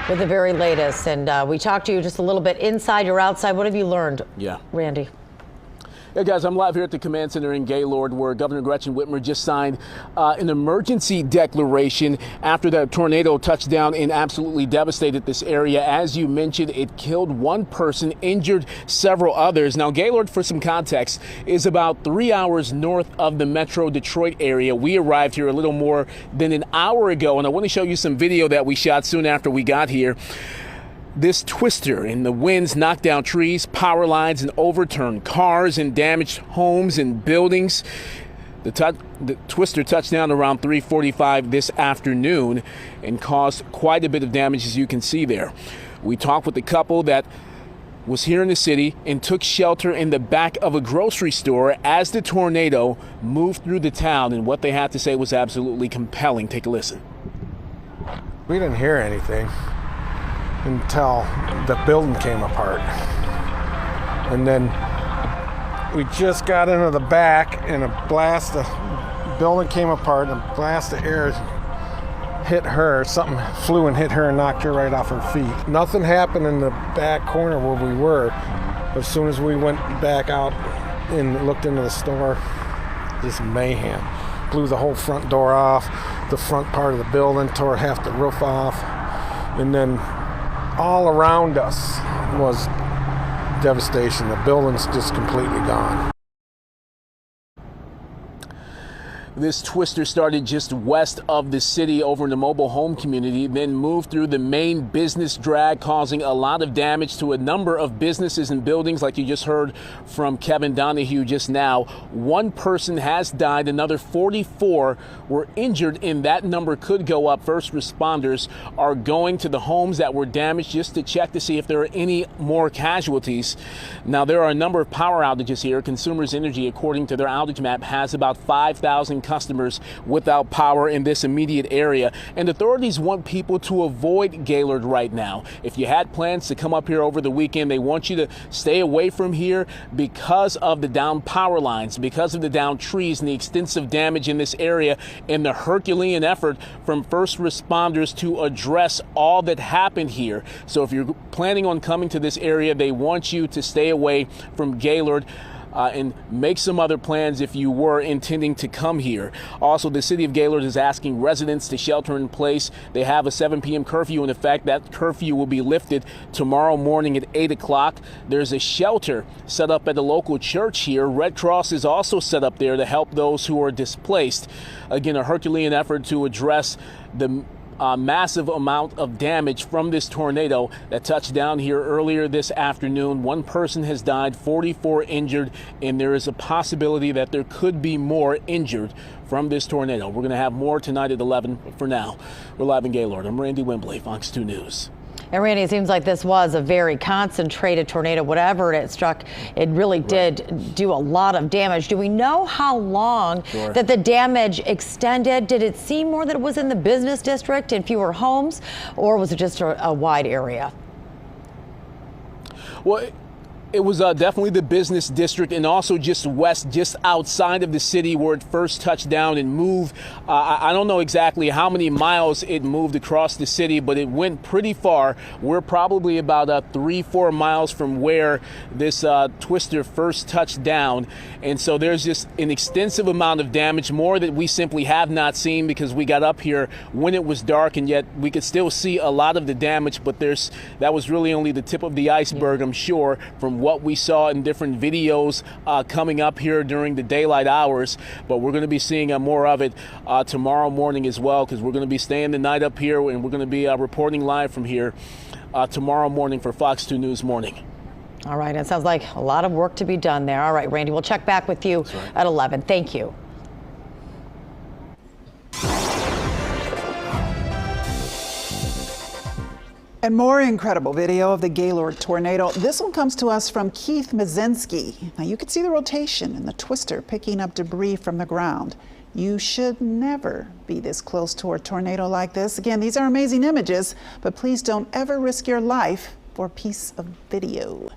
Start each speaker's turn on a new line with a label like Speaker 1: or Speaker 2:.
Speaker 1: with the very latest. And we talked to you just a little bit inside or outside. What have you learned, Randy?
Speaker 2: Hey guys, I'm live here at the Command Center in Gaylord, where Governor Gretchen Whitmer just signed an emergency declaration after the tornado touched down and absolutely devastated this area. As you mentioned, it killed one person, injured several others. Now, Gaylord, for some context, is about 3 hours north of the Metro Detroit area. We arrived here a little more than an hour ago, and I want to show you some video that we shot soon after we got here. This twister and the winds knocked down trees, power lines, and overturned cars and damaged homes and buildings. The twister touched down around 3:45 this afternoon and caused quite a bit of damage, as you can see there. We talked with the couple that was here in the city and took shelter in the back of a grocery store as the tornado moved through the town, and what they had to say was absolutely compelling. Take a listen.
Speaker 3: We didn't hear anything until the building came apart. And then we just got into the back, and a blast of building came apart, and a blast of air hit her. Something flew and hit her and knocked her right off her feet. Nothing happened in the back corner where we were. But as soon as we went back out and looked into the store, just mayhem. Blew the whole front door off, the front part of the building, tore half the roof off, and then all around us was devastation. The building's just completely gone.
Speaker 2: This twister started just west of the city over in the mobile home community, then moved through the main business drag, causing a lot of damage to a number of businesses and buildings, like you just heard from Kevin Donahue just now. One person has died, another 44 were injured, and that number could go up. First responders are going to the homes that were damaged just to check to see if there are any more casualties. Now, there are a number of power outages here. Consumers Energy, according to their outage map, has about 5,000 customers without power in this immediate area, and authorities want people to avoid Gaylord right now. If you had plans to come up here over the weekend, they want you to stay away from here because of the down power lines, because of the down trees and the extensive damage in this area, and the Herculean effort from first responders to address all that happened here. So if you're planning on coming to this area, they want you to stay away from Gaylord. And make some other plans if you were intending to come here. Also, the city of Gaylord is asking residents to shelter in place. They have a 7 p.m. curfew in effect. That curfew will be lifted tomorrow morning at 8 o'clock. There's a shelter set up at the local church here. Red Cross is also set up there to help those who are displaced. Again, a Herculean effort to address the massive amount of damage from this tornado that touched down here earlier this afternoon. One person has died, 44 injured, and there is a possibility that there could be more injured from this tornado. We're going to have more tonight at 11, but for now, we're live in Gaylord. I'm Randy Wembley, Fox 2 News.
Speaker 1: And Randy, it seems like this was a very concentrated tornado. Whatever it struck, it really did do a lot of damage. Do we know how long that the damage extended? Did it seem more that it was in the business district and fewer homes, or was it just a wide area?
Speaker 2: Well, it was definitely the business district, and also just west, just outside of the city where it first touched down and moved. I don't know exactly how many miles it moved across the city, but it went pretty far. We're probably about 3-4 miles from where this twister first touched down. And so there's just an extensive amount of damage, more that we simply have not seen because we got up here when it was dark, and yet we could still see a lot of the damage. But that was really only the tip of the iceberg, I'm sure, from what we saw in different videos coming up here during the daylight hours. But we're going to be seeing more of it tomorrow morning as well, because we're going to be staying the night up here, and we're going to be reporting live from here tomorrow morning for Fox 2 News Morning.
Speaker 1: All right, it sounds like a lot of work to be done there. All right, Randy, we'll check back with you at 11. Thank you.
Speaker 4: And more incredible video of the Gaylord tornado. This one comes to us from Keith Mazinski. Now you can see the rotation and the twister picking up debris from the ground. You should never be this close to a tornado like this. Again, these are amazing images, but please don't ever risk your life for a piece of video.